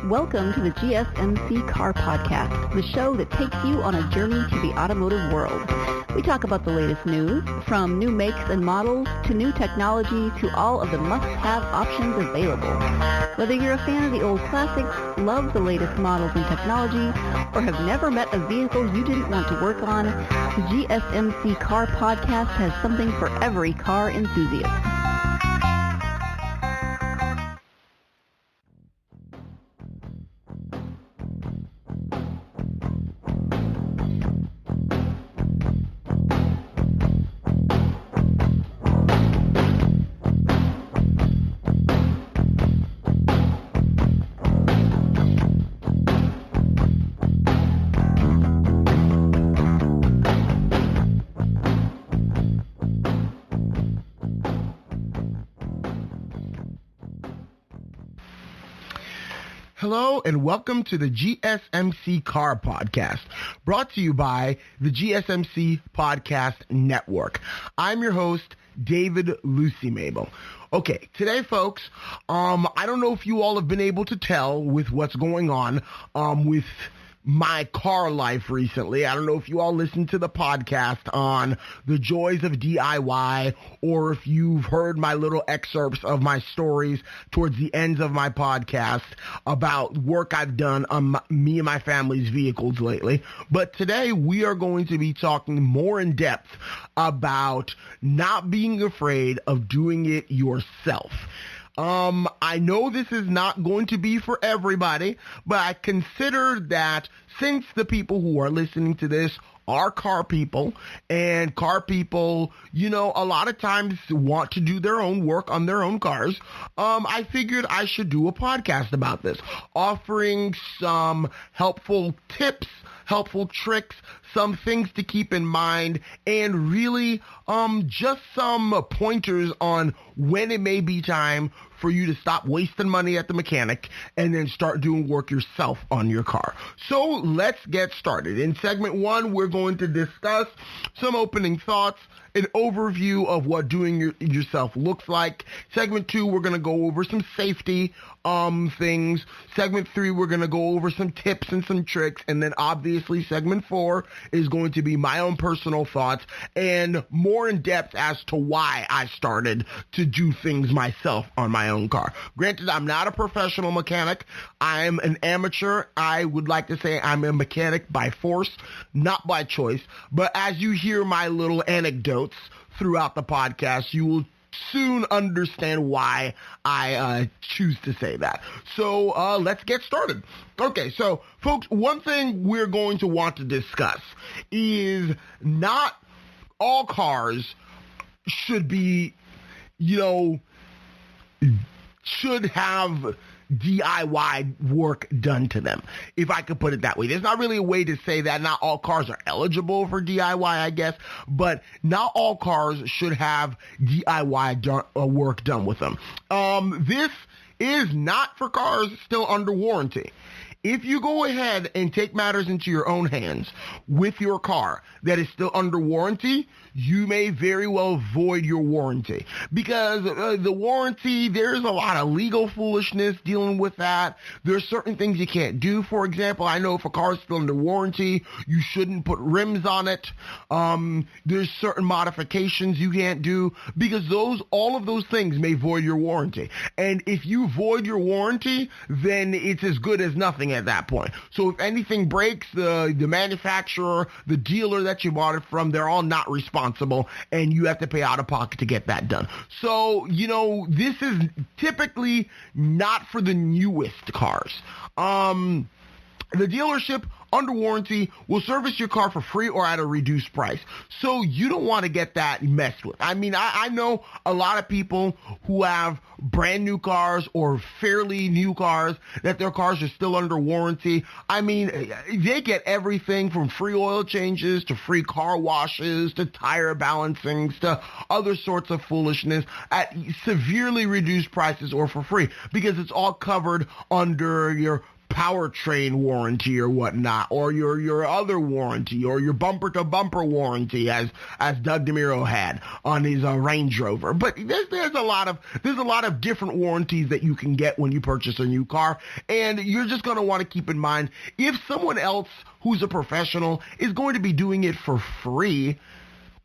Welcome to the GSMC Car Podcast, the show that takes you on a journey to the automotive world. We talk about the latest news, from new makes and models to new technology to all of the must-have options available. Whether you're a fan of the old classics, love the latest models and technology, or have never met a vehicle you didn't want to work on, the GSMC Car Podcast has something for every car enthusiast. Hello and welcome to the GSMC Car Podcast, brought to you by the GSMC Podcast Network. I'm your host, David Lucy Mabel. Okay, today, folks, I don't know if you all have been able to tell with what's going on with my car life recently. I don't know if you all listened to the podcast on the joys of DIY, or if you've heard my little excerpts of my stories towards the ends of my podcast about work I've done on me and my family's vehicles lately. But today we are going to be talking more in depth about not being afraid of doing it yourself. I know this is not going to be for everybody, but I consider that since the people who are listening to this are car people, and car people, you know, a lot of times want to do their own work on their own cars, I figured I should do a podcast about this, offering some helpful tips, helpful tricks, some things to keep in mind, and really just some pointers on when it may be time for you to stop wasting money at the mechanic and then start doing work yourself on your car. So let's get started. In segment 1, we're going to discuss some opening thoughts, an overview of what doing yourself looks like. Segment 2, we're going to go over some safety things. Segment 3, we're going to go over some tips and some tricks. And then obviously segment 4 is going to be my own personal thoughts and more in depth as to why I started to do things myself on my own car. Granted, I'm not a professional mechanic. I'm an amateur. I would like to say I'm a mechanic by force, not by choice. But as you hear my little anecdotes throughout the podcast, you will soon understand why I choose to say that. So let's get started. Okay, so folks, one thing we're going to want to discuss is not all cars should be, should have DIY work done to them, if I could put it that way. There's not really a way to say that. Not all cars are eligible for DIY, I guess, but not all cars should have DIY work done with them. This is not for cars still under warranty. If you go ahead and take matters into your own hands with your car that is still under warranty, you may very well void your warranty, because the warranty, there's a lot of legal foolishness dealing with that. There's certain things you can't do. For example, I know if a car is still under warranty, you shouldn't put rims on it. There's certain modifications you can't do, because all of those things may void your warranty. And if you void your warranty, then it's as good as nothing at that point. So if anything breaks, the manufacturer, the dealer that you bought it from, they're all not responsible, and you have to pay out of pocket to get that done. So, this is typically not for the newest cars. The dealership under warranty will service your car for free or at a reduced price. So you don't want to get that messed with. I mean, I know a lot of people who have brand new cars or fairly new cars that their cars are still under warranty. I mean, they get everything from free oil changes to free car washes to tire balancings to other sorts of foolishness at severely reduced prices or for free, because it's all covered under your powertrain warranty or whatnot, or your other warranty, or your bumper to bumper warranty, as Doug DeMuro had on his Range Rover. But there's a lot of different warranties that you can get when you purchase a new car, and you're just going to want to keep in mind, if someone else who's a professional is going to be doing it for free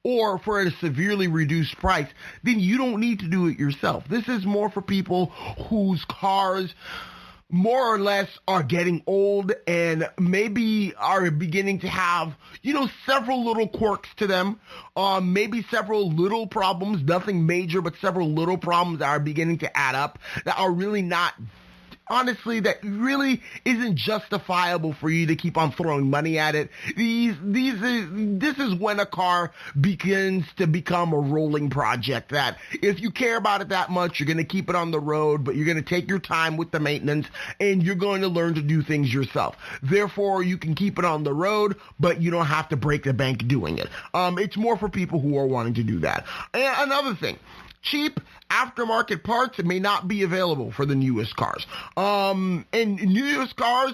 or for a severely reduced price, then you don't need to do it yourself. This is more for people whose cars more or less are getting old and maybe are beginning to have, several little quirks to them, maybe several little problems, nothing major, but several little problems that are beginning to add up that are really not, honestly, that really isn't justifiable for you to keep on throwing money at it. This is when a car begins to become a rolling project that if you care about it that much, you're going to keep it on the road, but you're going to take your time with the maintenance and you're going to learn to do things yourself. Therefore, you can keep it on the road, but you don't have to break the bank doing it. It's more for people who are wanting to do that. And another thing, cheap aftermarket parts may not be available for the newest cars. And newest cars,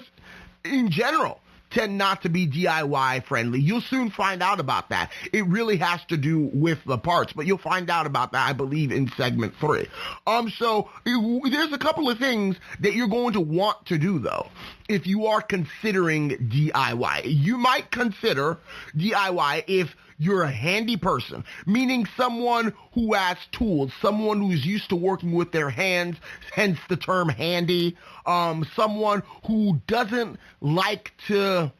in general, tend not to be DIY friendly. You'll soon find out about that. It really has to do with the parts, but you'll find out about that, I believe, in segment 3. So there's a couple of things that you're going to want to do, though, if you are considering DIY. You might consider DIY if you're a handy person, meaning someone who has tools, someone who's used to working with their hands, hence the term handy, someone who doesn't like to,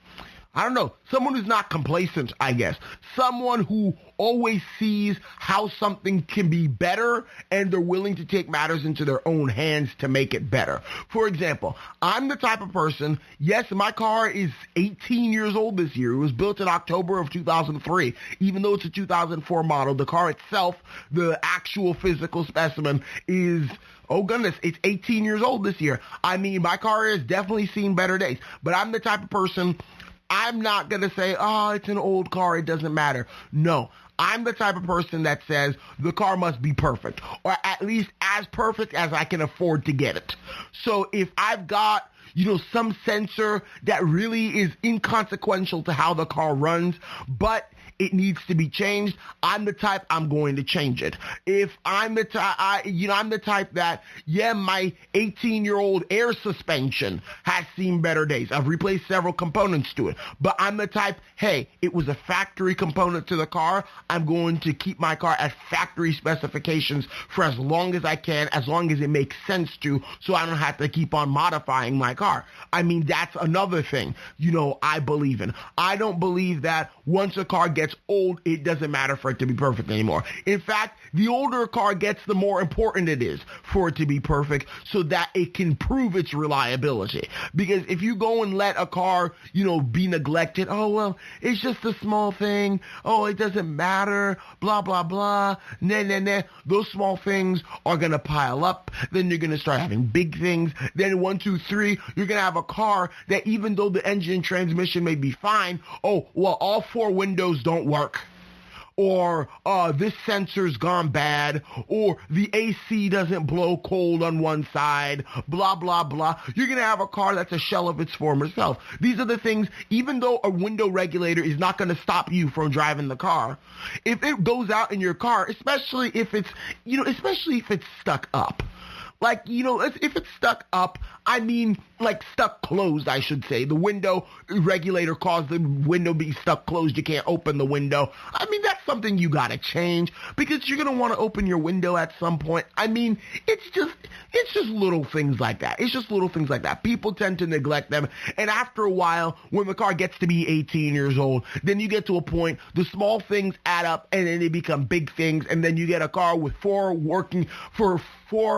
someone who's not complacent, I guess. Someone who always sees how something can be better and they're willing to take matters into their own hands to make it better. For example, I'm the type of person, yes, my car is 18 years old this year. It was built in October of 2003. Even though it's a 2004 model, the car itself, the actual physical specimen is, oh goodness, it's 18 years old this year. I mean, my car has definitely seen better days, but I'm the type of person, I'm not going to say, oh, it's an old car, it doesn't matter. No, I'm the type of person that says the car must be perfect, or at least as perfect as I can afford to get it. So if I've got, some sensor that really is inconsequential to how the car runs, but it needs to be changed, I'm the type, I'm going to change it. If I'm the type, I'm the type that, my 18-year-old air suspension has seen better days. I've replaced several components to it, but I'm the type, hey, it was a factory component to the car. I'm going to keep my car at factory specifications for as long as I can, as long as it makes sense to, so I don't have to keep on modifying my car. I mean, that's another thing, I believe in. I don't believe that once a car gets old, it doesn't matter for it to be perfect anymore. In fact, the older a car gets, the more important it is for it to be perfect so that it can prove its reliability. Because if you go and let a car, be neglected, oh, well, it's just a small thing, oh, it doesn't matter, blah, blah, blah, nah, those small things are going to pile up. Then you're going to start having big things. Then 1, 2, 3, you're going to have a car that even though the engine and transmission may be fine, oh, well, all 4 windows don't work, or this sensor's gone bad, or the AC doesn't blow cold on one side, blah, blah, blah. You're going to have a car that's a shell of its former self. These are the things, even though a window regulator is not going to stop you from driving the car, if it goes out in your car, especially if it's stuck up. Like, if it's stuck up, I mean, like stuck closed, I should say. The window regulator caused the window be stuck closed. You can't open the window. I mean, that's something you got to change because you're going to want to open your window at some point. I mean, it's just little things like that. It's just little things like that. People tend to neglect them. And after a while, when the car gets to be 18 years old, then you get to a point, the small things add up and then they become big things. And then you get a car with 4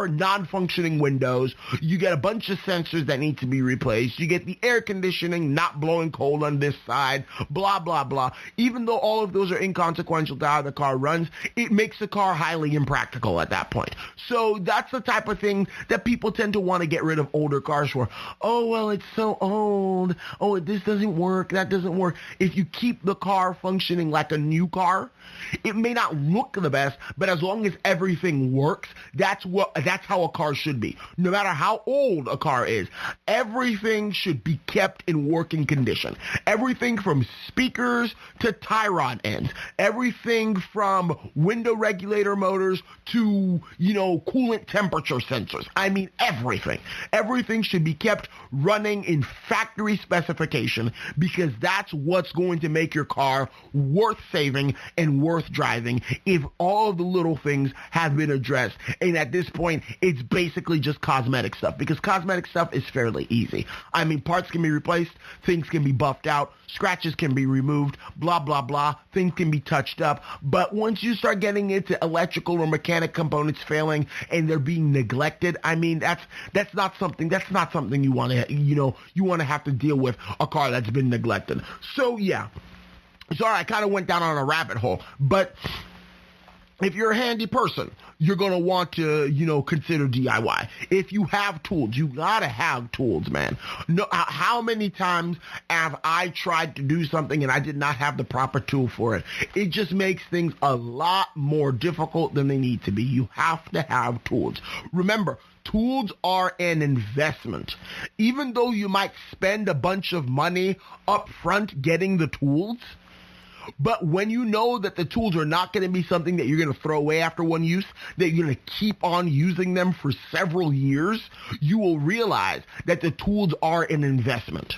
non-functioning windows. You get a bunch of sensors that need to be replaced. You get the air conditioning not blowing cold on this side, blah, blah, blah. Even though all of those are inconsequential to how the car runs, it makes the car highly impractical at that point. So that's the type of thing that people tend to want to get rid of older cars for. Oh, well, it's so old. Oh, this doesn't work. That doesn't work. If you keep the car functioning like a new car, it may not look the best, but as long as everything works, that's how a car should be. No matter how old a car is. Everything should be kept in working condition. Everything from speakers to tie rod ends. Everything from window regulator motors to, coolant temperature sensors. I mean, everything. Everything should be kept running in factory specification because that's what's going to make your car worth saving and worth driving if all of the little things have been addressed. And at this point, it's basically just cosmetic stuff because cosmetic stuff is fairly easy. I mean, parts can be replaced, things can be buffed out, scratches can be removed, blah, blah, blah. Things can be touched up. But once you start getting into electrical or mechanic components failing and they're being neglected, I mean, that's not something you want to have to deal with a car that's been neglected. So yeah. Sorry, I kind of went down on a rabbit hole, but if you're a handy person, you're going to want to, consider DIY. If you have tools, you got to have tools, man. No, how many times have I tried to do something and I did not have the proper tool for it? It just makes things a lot more difficult than they need to be. You have to have tools. Remember, tools are an investment. Even though you might spend a bunch of money up front getting the tools, but when you know that the tools are not going to be something that you're going to throw away after one use, that you're going to keep on using them for several years, you will realize that the tools are an investment.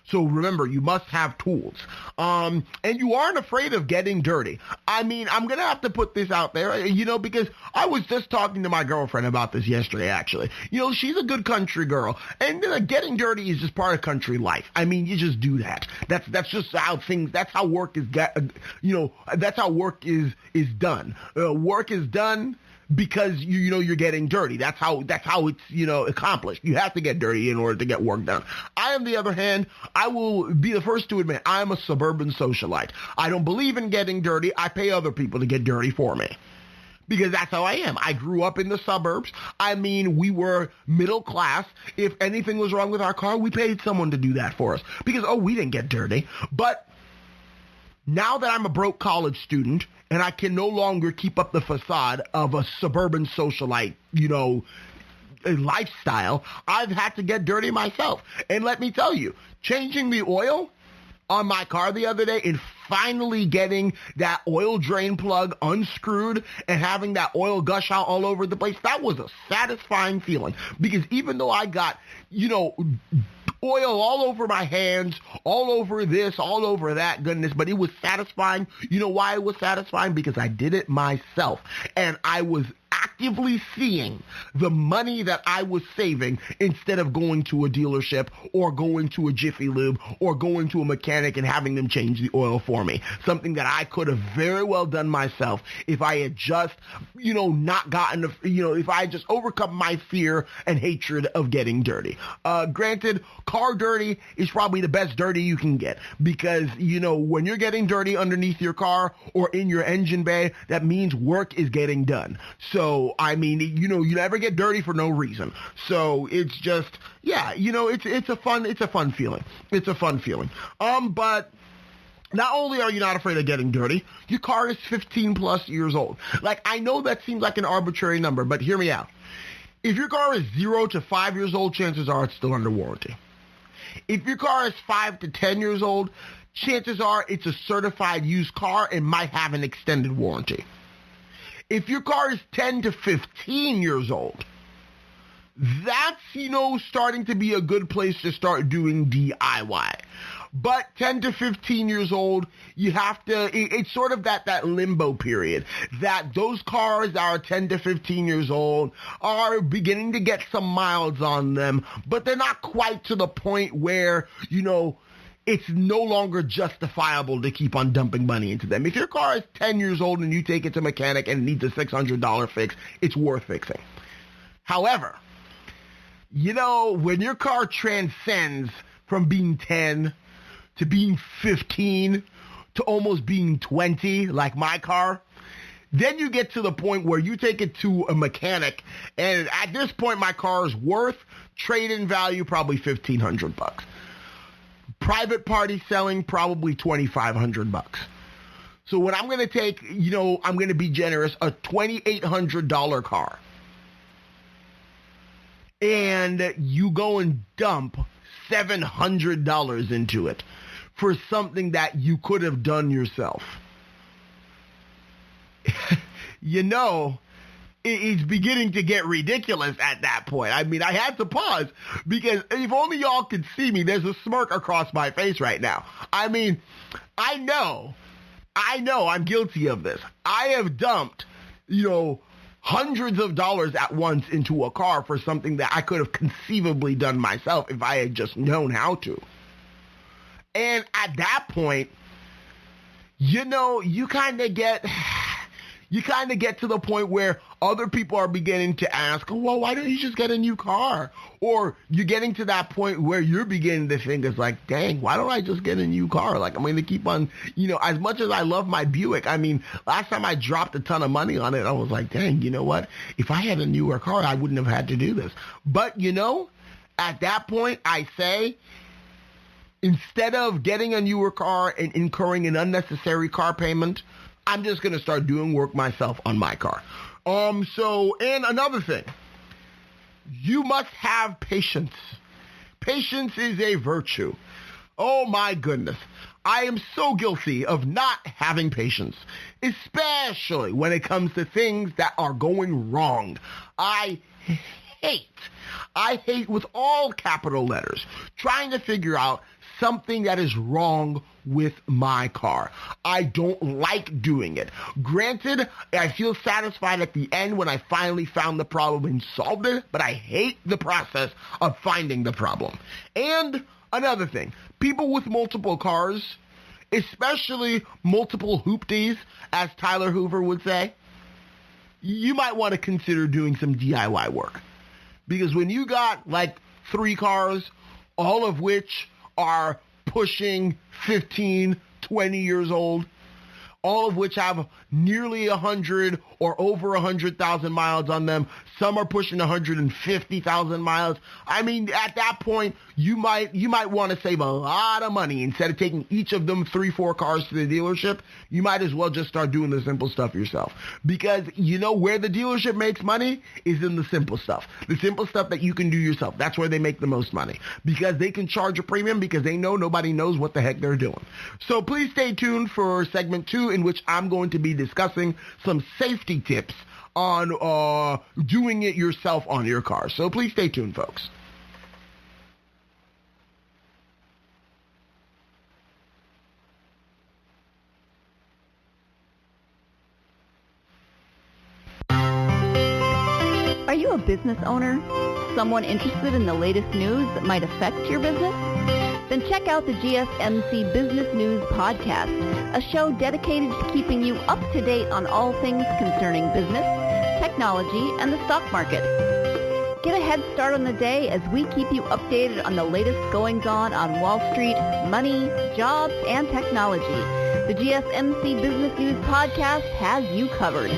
So remember, you must have tools. And you aren't afraid of getting dirty. I mean, I'm going to have to put this out there, because I was just talking to my girlfriend about this yesterday, actually. She's a good country girl. And getting dirty is just part of country life. I mean, you just do that. That's just how that's how work is, that's how work is done. Work is done because you're getting dirty. That's how it's accomplished. You have to get dirty in order to get work done. I, on the other hand, I will be the first to admit I'm a suburban socialite. I don't believe in getting dirty. I pay other people to get dirty for me. Because that's how I am. I grew up in the suburbs. I mean, we were middle class. If anything was wrong with our car, we paid someone to do that for us. Because, we didn't get dirty. But now that I'm a broke college student and I can no longer keep up the facade of a suburban socialite, lifestyle, I've had to get dirty myself. And let me tell you, changing the oil on my car the other day and finally getting that oil drain plug unscrewed and having that oil gush out all over the place, that was a satisfying feeling. Because even though I got, oil all over my hands, all over this, all over that, goodness, but it was satisfying. You know why it was satisfying? Because I did it myself, and I was actively seeing the money that I was saving instead of going to a dealership or going to a Jiffy Lube or going to a mechanic and having them change the oil for me. Something that I could have very well done myself if I had just, not gotten, if I had just overcome my fear and hatred of getting dirty. Granted, car dirty is probably the best dirty you can get because, when you're getting dirty underneath your car or in your engine bay, that means work is getting done. So, I mean, you never get dirty for no reason. So it's just, it's a fun feeling. It's a fun feeling. But not only are you not afraid of getting dirty, your car is 15 plus years old. Like, I know that seems like an arbitrary number, but hear me out. If your car is 0 to 5 years old, chances are it's still under warranty. If your car is 5 to 10 years old, chances are it's a certified used car and might have an extended warranty. If your car is 10 to 15 years old, that's, starting to be a good place to start doing DIY. But 10 to 15 years old, you have to, it's sort of that limbo period, that those cars that are 10 to 15 years old are beginning to get some miles on them, but they're not quite to the point where, it's no longer justifiable to keep on dumping money into them. If your car is 10 years old and you take it to a mechanic and it needs a $600 fix, it's worth fixing. However, when your car transcends from being 10 to being 15 to almost being 20, like my car, then you get to the point where you take it to a mechanic, and at this point, my car is worth trade-in value probably $1,500. Private party selling probably $2,500. So when I'm going to take, I'm going to be generous, a $2,800 car. and you go and dump $700 into it for something that you could have done yourself. It's beginning to get ridiculous at that point. I mean, I had to pause because if only y'all could see me, there's a smirk across my face right now. I mean, I know I'm guilty of this. I have dumped, hundreds of dollars at once into a car for something that I could have conceivably done myself if I had just known how to. And at that point, you kind of get to the point where other people are beginning to ask, well, why don't you just get a new car? Or you're getting to that point where you're beginning to think, it's like, dang, why don't I just get a new car? Like, I'm going to keep on, as much as I love my Buick, I mean, last time I dropped a ton of money on it, I was like, dang, you know what? If I had a newer car, I wouldn't have had to do this. But, at that point, I say, instead of getting a newer car and incurring an unnecessary car payment, I'm just going to start doing work myself on my car. And another thing, you must have patience. Patience is a virtue. Oh my goodness. I am so guilty of not having patience, especially when it comes to things that are going wrong. I hate with all capital letters trying to figure out something that is wrong with my car. I don't like doing it. Granted, I feel satisfied at the end when I finally found the problem and solved it, but I hate the process of finding the problem. And another thing, people with multiple cars, especially multiple hoopties, as Tyler Hoover would say, you might want to consider doing some DIY work. Because when you got like 3 cars, all of which are pushing 15, 20 years old, all of which have nearly 100 or over 100,000 miles on them. Some are pushing 150,000 miles. I mean, at that point, you might want to save a lot of money. Instead of taking each of them 3-4 cars to the dealership, you might as well just start doing the simple stuff yourself. Because where the dealership makes money is in the simple stuff. The simple stuff that you can do yourself. That's where they make the most money. Because they can charge a premium because they know nobody knows what the heck they're doing. So please stay tuned for segment 2, in which I'm going to be discussing some safety tips on doing it yourself on your car. So please stay tuned, folks. Are you a business owner? Someone interested in the latest news that might affect your business? Then check out the GSMC Business News Podcast, a show dedicated to keeping you up to date on all things concerning business, technology, and the stock market. Get a head start on the day as we keep you updated on the latest goings-on Wall Street, money, jobs, and technology. The GSMC Business News Podcast has you covered.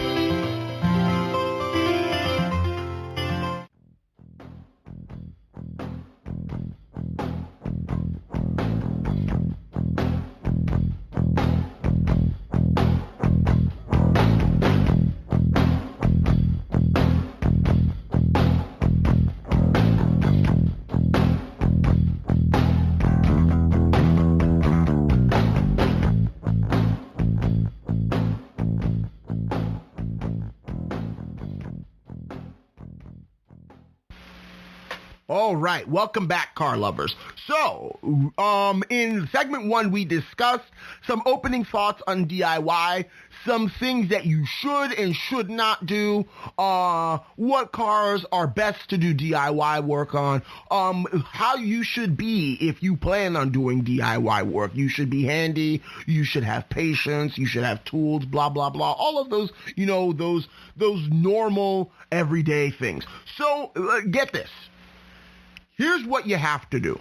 All right, welcome back, car lovers. So, in segment 1, we discussed some opening thoughts on DIY, some things that you should and should not do, what cars are best to do DIY work on, how you should be if you plan on doing DIY work. You should be handy, you should have patience, you should have tools, blah, blah, blah. All of those, those normal everyday things. So, get this. Here's what you have to do.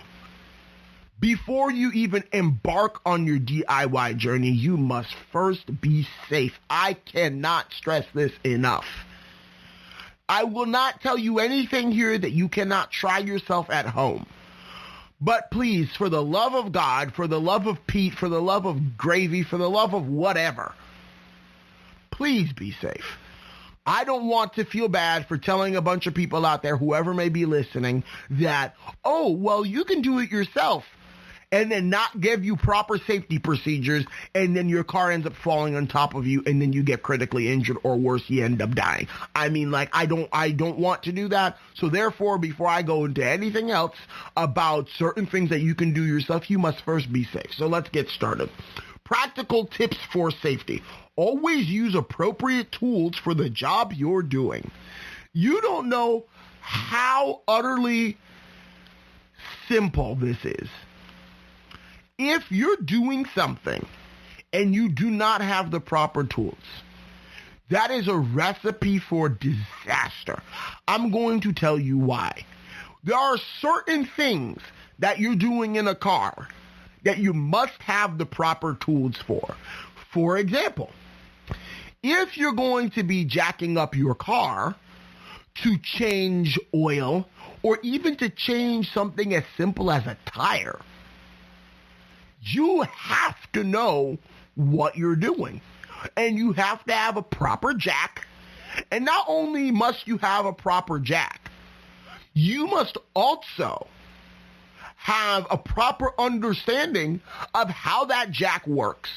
Before you even embark on your DIY journey, you must first be safe. I cannot stress this enough. I will not tell you anything here that you cannot try yourself at home. But please, for the love of God, for the love of Pete, for the love of gravy, for the love of whatever, please be safe. I don't want to feel bad for telling a bunch of people out there, whoever may be listening, that, oh, well, you can do it yourself, and then not give you proper safety procedures, and then your car ends up falling on top of you, and then you get critically injured, or worse, you end up dying. I mean, like, I don't want to do that. So therefore, before I go into anything else about certain things that you can do yourself, you must first be safe. So let's get started. Practical tips for safety. Always use appropriate tools for the job you're doing. You don't know how utterly simple this is. If you're doing something and you do not have the proper tools, that is a recipe for disaster. I'm going to tell you why. There are certain things that you're doing in a car that you must have the proper tools for. For example, if you're going to be jacking up your car to change oil, or even to change something as simple as a tire, you have to know what you're doing. And you have to have a proper jack. And not only must you have a proper jack, you must also have a proper understanding of how that jack works.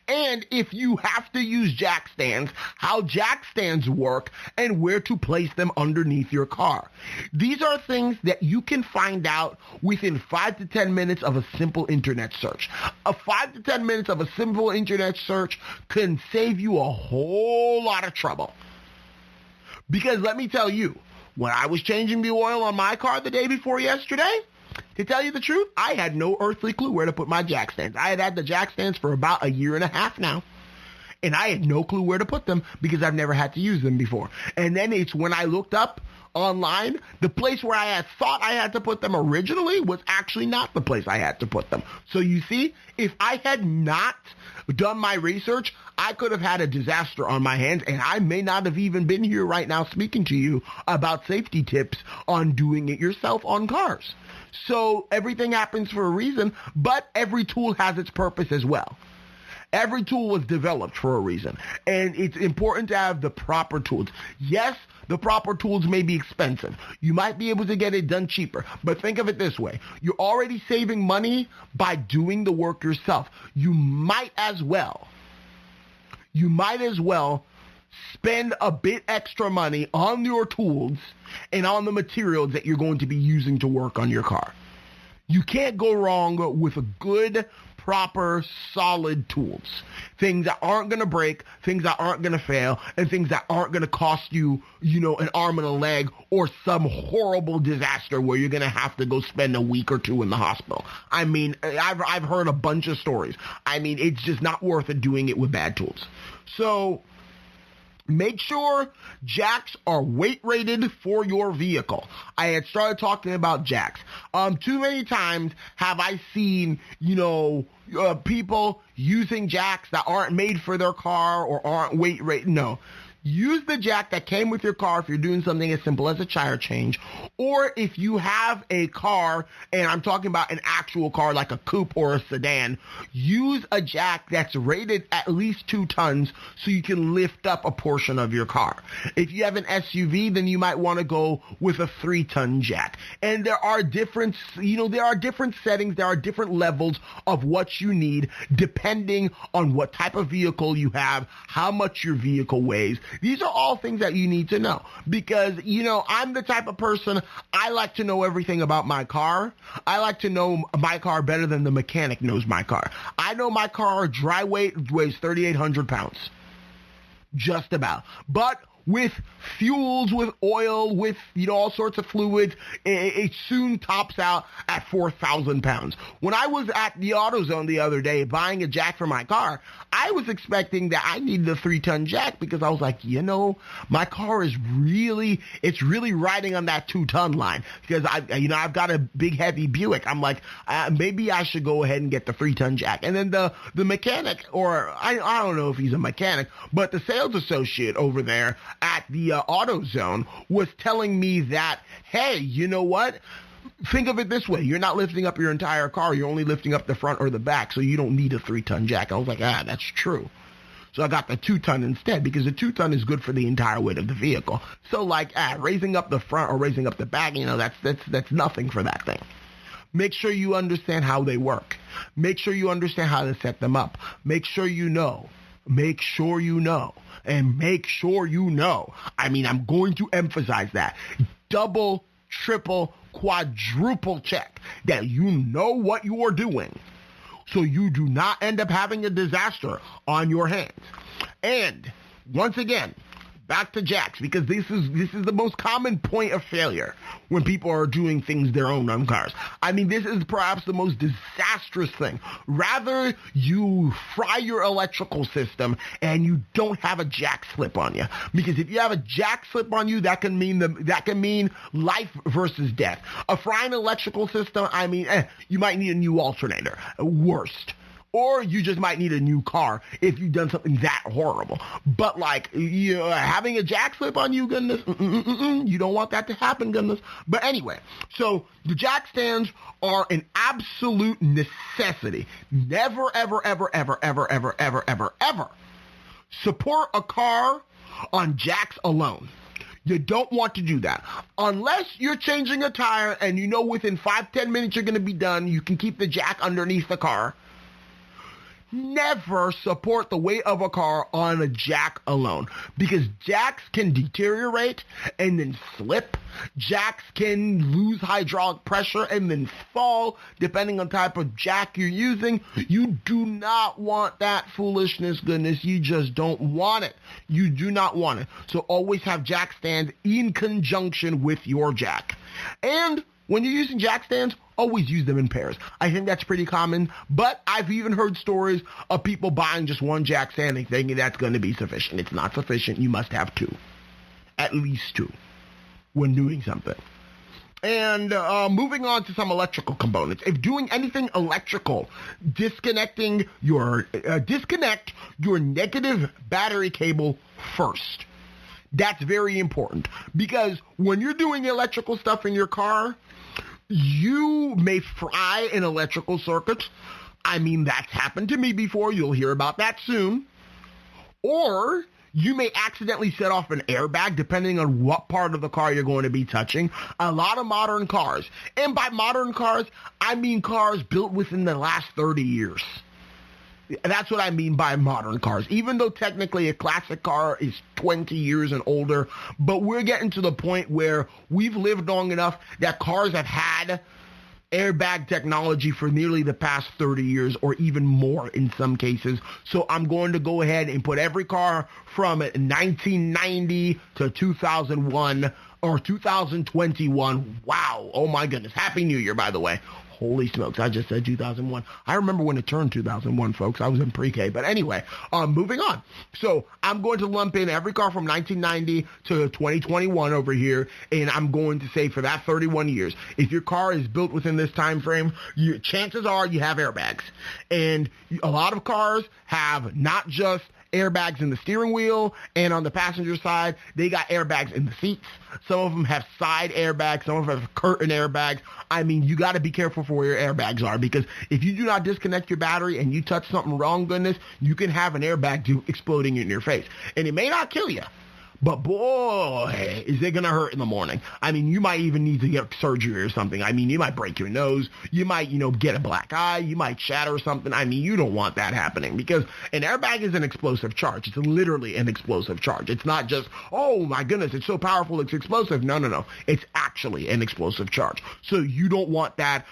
And if you have to use jack stands, how jack stands work and where to place them underneath your car. These are things that you can find out within 5 to 10 minutes of a simple internet search. 5 to 10 minutes of a simple internet search can save you a whole lot of trouble. Because let me tell you, when I was changing the oil on my car the day before yesterday, to tell you the truth, I had no earthly clue where to put my jack stands. I had the jack stands for about a year and a half now, and I had no clue where to put them because I've never had to use them before. And then it's when I looked up online, the place where I had thought I had to put them originally was actually not the place I had to put them. So you see, if I had not done my research, I could have had a disaster on my hands, and I may not have even been here right now speaking to you about safety tips on doing it yourself on cars. So everything happens for a reason, but every tool has its purpose as well. Every tool was developed for a reason, and it's important to have the proper tools. Yes, the proper tools may be expensive. You might be able to get it done cheaper, but think of it this way. You're already saving money by doing the work yourself. You might as well spend a bit extra money on your tools and on the materials that you're going to be using to work on your car. You can't go wrong with a good, proper, solid tools. Things that aren't going to break, things that aren't going to fail, and things that aren't going to cost you, an arm and a leg or some horrible disaster where you're going to have to go spend a week or two in the hospital. I mean, I've heard a bunch of stories. I mean, it's just not worth it doing it with bad tools. So make sure jacks are weight rated for your vehicle. I had started talking about jacks. Too many times have I seen, people using jacks that aren't made for their car or aren't weight rated. No. Use the jack that came with your car if you're doing something as simple as a tire change, or if you have a car, and I'm talking about an actual car like a coupe or a sedan, use a jack that's rated at least 2 tons so you can lift up a portion of your car. If you have an SUV, then you might want to go with a 3-ton jack. And there are different settings, there are different levels of what you need depending on what type of vehicle you have, how much your vehicle weighs. These are all things that you need to know because, I'm the type of person, I like to know everything about my car. I like to know my car better than the mechanic knows my car. I know my car dry weight weighs 3,800 pounds. Just about. But with fuels, with oil, with, all sorts of fluids, it soon tops out at 4,000 pounds. When I was at the AutoZone the other day buying a jack for my car, I was expecting that I needed a 3-ton jack because I was like, my car is really riding on that 2-ton line because I've got a big heavy Buick. I'm like, maybe I should go ahead and get the 3-ton jack. And then the mechanic, or I don't know if he's a mechanic, but the sales associate over there at the AutoZone was telling me that, hey, you know what? Think of it this way. You're not lifting up your entire car. You're only lifting up the front or the back, so you don't need a 3-ton jack. I was like, that's true. So I got the 2-ton instead because the 2-ton is good for the entire weight of the vehicle. So like raising up the front or raising up the back, that's nothing for that thing. Make sure you understand how they work. Make sure you understand how to set them up. Make sure you know. Make sure you know. And make sure you know. I mean, I'm going to emphasize that. Double, triple, quadruple check that you know what you are doing so you do not end up having a disaster on your hands. And once again, back to jacks, because this is the most common point of failure when people are doing things their own on cars. I mean, this is perhaps the most disastrous thing. Rather you fry your electrical system and you don't have a jack slip on you, because if you have a jack slip on you, that can mean life versus death. A frying electrical system, I mean, you might need a new alternator, worst. Or you just might need a new car if you've done something that horrible. But like, having a jack slip on you, goodness, you don't want that to happen, goodness. But anyway, so the jack stands are an absolute necessity. Never, ever, ever, ever, ever, ever, ever, ever, ever support a car on jacks alone. You don't want to do that. Unless you're changing a tire and you know within 5-10 minutes you're going to be done, you can keep the jack underneath the car. Never support the weight of a car on a jack alone, because jacks can deteriorate and then slip. Jacks can lose hydraulic pressure and then fall depending on type of jack you're using. You do not want that foolishness, goodness. You just don't want it. You do not want it. So always have jack stands in conjunction with your jack. And when you're using jack stands, always use them in pairs. I think that's pretty common, but I've even heard stories of people buying just one jack stand and thinking that's going to be sufficient. It's not sufficient. You must have two. At least two when doing something. And moving on to some electrical components. If doing anything electrical, disconnect your negative battery cable first. That's very important, because when you're doing electrical stuff in your car, you may fry an electrical circuit. I mean, that's happened to me before. You'll hear about that soon. Or you may accidentally set off an airbag, depending on what part of the car you're going to be touching. A lot of modern cars, and by modern cars, I mean cars built within the last 30 years. That's what I mean by modern cars, even though technically a classic car is 20 years and older. But we're getting to the point where we've lived long enough that cars have had airbag technology for nearly the past 30 years or even more in some cases. So I'm going to go ahead and put every car from 1990 to 2001 or 2021. Wow. Oh my goodness. Happy New Year, by the way. Holy smokes, I just said 2001. I remember when it turned 2001, folks. I was in pre-K. But anyway, moving on. So I'm going to lump in every car from 1990 to 2021 over here, and I'm going to say for that 31 years, if your car is built within this time frame, chances are you have airbags. And a lot of cars have not just airbags in the steering wheel and on the passenger side, they got airbags in the seats. Some of them have side airbags. Some of them have curtain airbags. I mean, you got to be careful for where your airbags are, because if you do not disconnect your battery and you touch something wrong, goodness, you can have an airbag exploding in your face. And it may not kill you, but boy, is it going to hurt in the morning. I mean, you might even need to get surgery or something. I mean, you might break your nose. You might, get a black eye. You might shatter something. I mean, you don't want that happening, because an airbag is an explosive charge. It's literally an explosive charge. It's not just, oh my goodness, it's so powerful, it's explosive. No. It's actually an explosive charge. So you don't want that,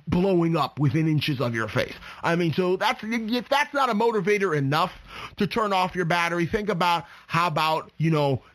blowing up within inches of your face. I mean, so if that's not a motivator enough to turn off your battery, think about how about,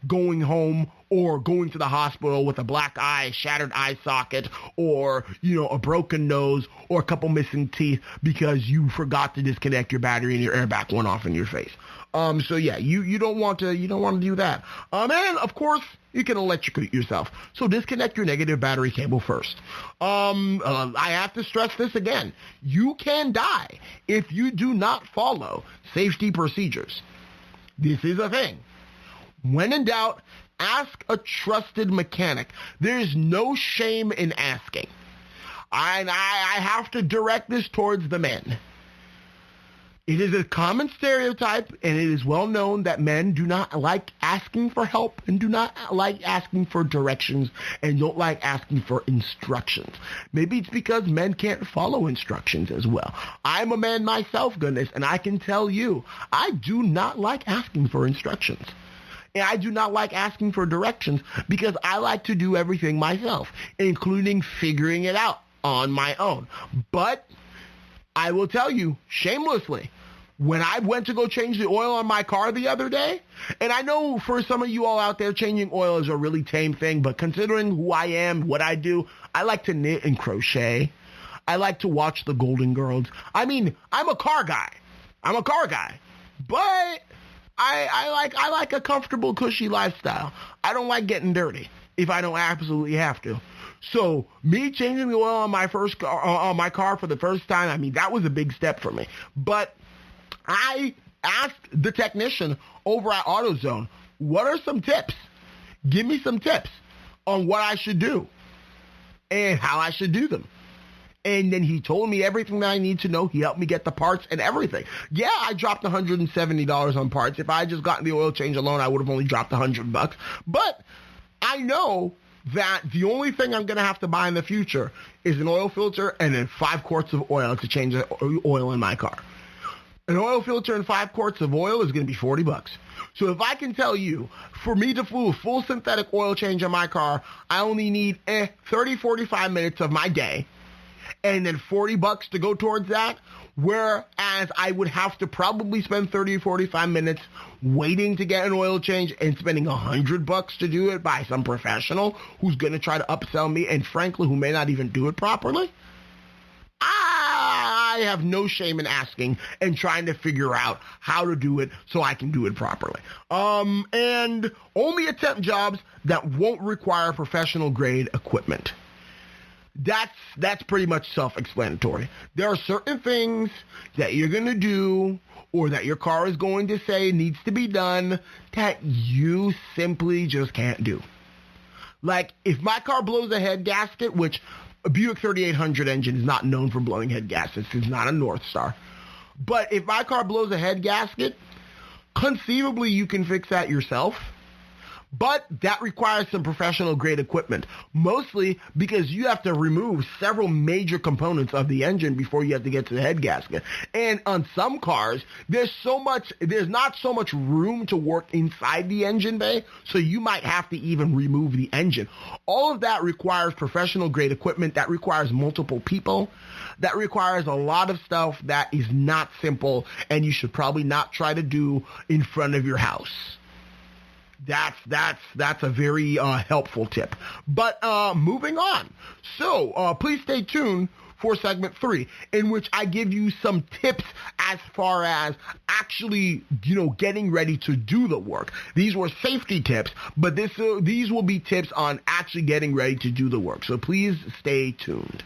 going home or going to the hospital with a black eye, shattered eye socket, or, a broken nose or a couple missing teeth because you forgot to disconnect your battery and your airbag went off in your face. So yeah, you don't want to do that. And of course, you can electrocute yourself. So disconnect your negative battery cable first. I have to stress this again. You can die if you do not follow safety procedures. This is a thing. When in doubt, ask a trusted mechanic. There's no shame in asking. I have to direct this towards the men. It is a common stereotype, and it is well known that men do not like asking for help and do not like asking for directions and don't like asking for instructions. Maybe it's because men can't follow instructions as well. I'm a man myself, goodness, and I can tell you, I do not like asking for instructions. And I do not like asking for directions because I like to do everything myself, including figuring it out on my own. But I will tell you, shamelessly, when I went to go change the oil on my car the other day, and I know for some of you all out there, changing oil is a really tame thing, but considering who I am, what I do, I like to knit and crochet. I like to watch the Golden Girls. I mean, I'm a car guy, but I like a comfortable, cushy lifestyle. I don't like getting dirty if I don't absolutely have to. So me changing the oil on my car for the first time, I mean, that was a big step for me. But I asked the technician over at AutoZone, what are some tips? Give me some tips on what I should do and how I should do them. And then he told me everything that I need to know. He helped me get the parts and everything. Yeah, I dropped $170 on parts. If I had just gotten the oil change alone, I would have only dropped $100. But I know that the only thing I'm going to have to buy in the future is an oil filter and then 5 quarts of oil to change the oil in my car. An oil filter and 5 quarts of oil is going to be $40. So if I can tell you, for me to do a full synthetic oil change on my car, I only need 30, 45 minutes of my day and then $40 to go towards that, whereas I would have to probably spend 30 or 45 minutes waiting to get an oil change and spending $100 to do it by some professional who's going to try to upsell me and frankly who may not even do it properly. I have no shame in asking and trying to figure out how to do it so I can do it properly. And only attempt jobs that won't require professional grade equipment. That's pretty much self-explanatory. There are certain things that you're going to do or that your car is going to say needs to be done that you simply just can't do. Like if my car blows a head gasket, which a Buick 3800 engine is not known for blowing head gaskets. It's not a North Star. But if my car blows a head gasket, conceivably you can fix that yourself. But that requires some professional grade equipment, mostly because you have to remove several major components of the engine before you have to get to the head gasket. And on some cars, there's not so much room to work inside the engine bay, so you might have to even remove the engine. All of that requires professional grade equipment. That requires multiple people. That requires a lot of stuff that is not simple, and you should probably not try to do in front of your house. That's a very helpful tip. But moving on. So please stay tuned for segment 3, in which I give you some tips as far as actually, getting ready to do the work. These were safety tips, but these will be tips on actually getting ready to do the work. So please stay tuned.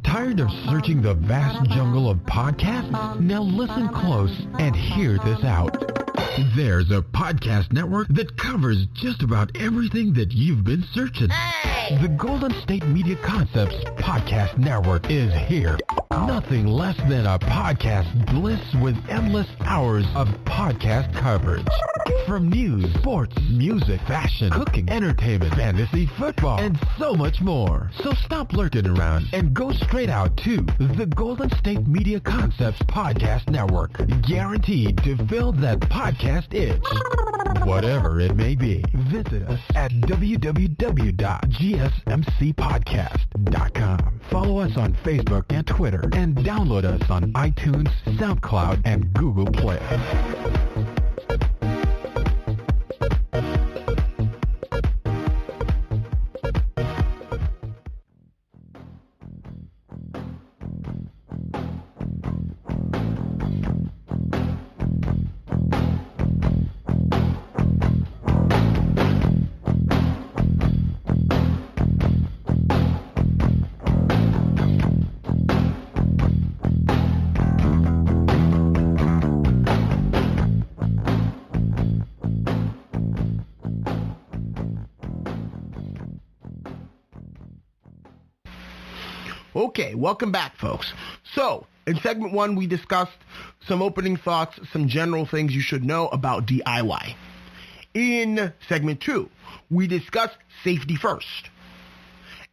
Tired of searching the vast jungle of podcasts? Now listen close and hear this out. There's a podcast network that covers just about everything that you've been searching. Hey! The Golden State Media Concepts Podcast Network is here. Nothing less than a podcast bliss with endless hours of podcast coverage. From news, sports, music, fashion, cooking, entertainment, fantasy, football, and so much more. So stop lurking around and go straight out to the Golden State Media Concepts Podcast Network. Guaranteed to fill that podcast itch. Whatever it may be. Visit us at www.gsmcpodcast.com. Follow us on Facebook and Twitter, and download us on iTunes, SoundCloud, and Google Play. Okay, welcome back, folks. So, in segment 1, we discussed some opening thoughts, some general things you should know about DIY. In segment 2, we discussed safety first.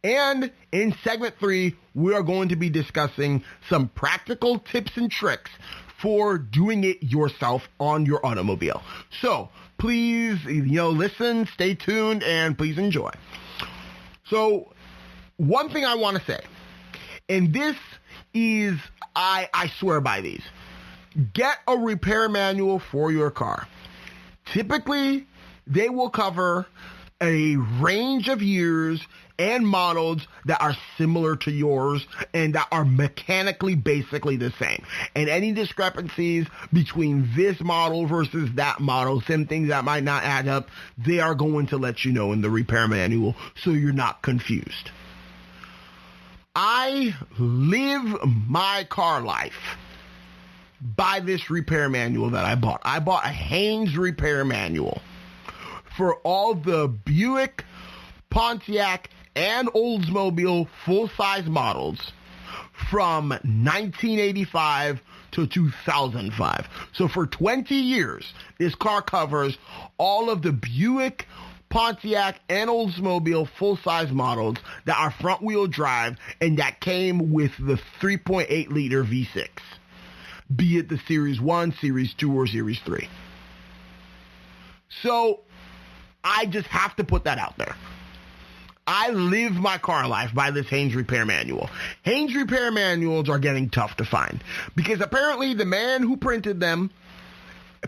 And in segment 3, we are going to be discussing some practical tips and tricks for doing it yourself on your automobile. So, please, listen, stay tuned, and please enjoy. So, one thing I want to say, and this is, I swear by these. Get a repair manual for your car. Typically, they will cover a range of years and models that are similar to yours and that are mechanically basically the same. And any discrepancies between this model versus that model, some things that might not add up, they are going to let you know in the repair manual so you're not confused. I live my car life by this repair manual that I bought. I bought a Haynes repair manual for all the Buick, Pontiac, and Oldsmobile full-size models from 1985 to 2005. So for 20 years, this car covers all of the Buick, Pontiac, and Oldsmobile full-size models that are front-wheel drive and that came with the 3.8-liter V6, be it the Series 1, Series 2, or Series 3. So I just have to put that out there. I live my car life by this Haynes repair manual. Haynes repair manuals are getting tough to find because apparently the man who printed them